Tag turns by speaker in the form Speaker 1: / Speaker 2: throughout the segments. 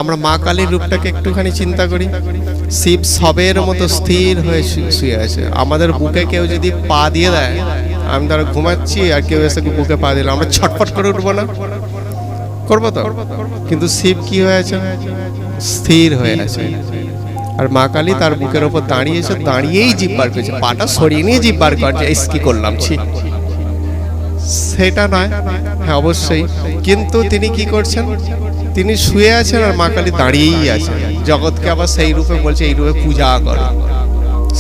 Speaker 1: আমরা মা কালীর রূপটাকে একটুখানি চিন্তা করি। শিব সবের মতো স্থির হয়ে শুয়ে আছে। আমাদের বুকে কেউ যদি পা দিয়ে দেয়, আমি ধরো ঘুমাচ্ছি আর কেউ এসে বুকে পা দিল, আমরা ছটফট করে উঠবো না? করবো তো। কিন্তু শিব কি হয়েছে? স্থির হয়ে আছে। আর মা কালী তার বুকের ওপর দাঁড়িয়েছে, দাঁড়িয়েই জিভ বার করছে, পাটা সরিয়ে নিয়ে জিভ বার করছে, এই কি করলাম, ছি। সেটা নয়, হ্যাঁ অবশ্যই। কিন্তু তিনি কি করছেন? তিনি শুয়ে আছেন আর মা কালী দাঁড়িয়েই আছেন। জগৎকে আবার সেই রূপে বলছে, এই রূপে পূজা করো।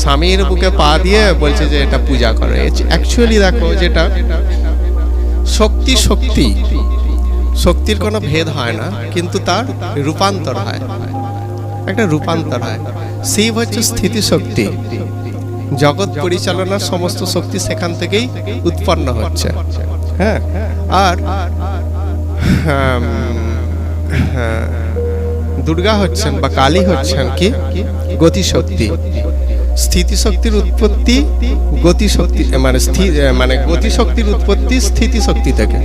Speaker 1: স্বামীর বুকে পা দিয়ে বলছে যে এটা পূজা করো। অ্যাকচুয়ালি দেখো, যেটা শক্তি, শক্তি শক্তির কোনো ভেদ হয় না, কিন্তু তার রূপান্তর হয়, একটা রূপান্তর হয়। শিব হচ্ছে স্থিতি শক্তি। জগৎ পরিচালনার সমস্ত শক্তি সেখান থেকেই উৎপন্ন হচ্ছে। হ্যাঁ, আর দুর্গা হচ্ছেন বা কালী হচ্ছেন কি? গতিশক্তি। স্থিতিশক্তির উৎপত্তি গতিশক্তি, মানে গতিশক্তির উৎপত্তি স্থিতিশক্তি থেকে।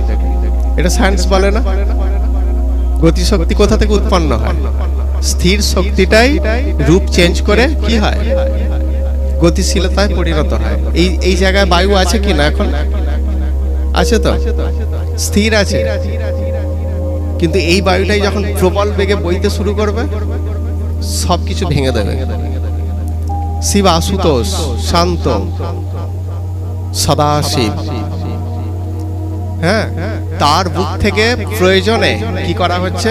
Speaker 1: এটা সায়েন্স বলে না? গতিশক্তি কোথা থেকে উৎপন্ন হয়? স্থির শক্তিটাই রূপ চেঞ্জ করে কি হয়? গতিশীলতায় পরিণত হয়। এই জায়গায় বায়ু আছে কি না? এখন আছে তো, স্থির আছে। কিন্তু এই বায়ুটাই যখন প্রবল বেগে বইতে শুরু করবে, সবকিছু ভেঙে দেবে। শিব আশুতোষ, শান্ত, সদাশিব। হ্যাঁ, তার বুক থেকে প্রয়োজনে কি করা হচ্ছে?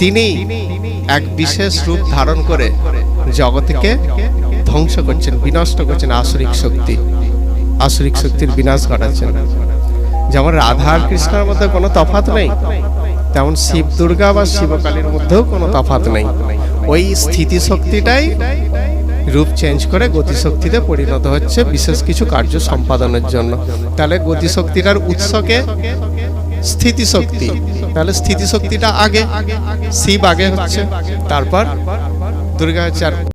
Speaker 1: তিনি এক বিশেষ রূপ ধারণ করে জগৎকে ধ্বংস করছেন, বিনষ্ট করছেন। আসরিক শক্তি, আসরিক শক্তির বিনাশ ঘটাচ্ছেন। যেমন রাধা আর কৃষ্ণের মধ্যে কোনো তফাৎ নেই, তেমন শিব দুর্গা বা শিবকালীর মধ্যেও কোনো তফাৎ নেই। ওই স্থিতি শক্তিটাই রূপ চেঞ্জ করে গতিশক্তিতে পরিণত হচ্ছে বিশেষ কিছু কার্য সম্পাদনের জন্য। তাহলে গতিশক্তিটার উৎসকে স্থিতিশক্তি, তাহলে স্থিতিশক্তিটা আগে, শিব আগে হচ্ছে, তারপর দুর্গা হচ্ছে। আর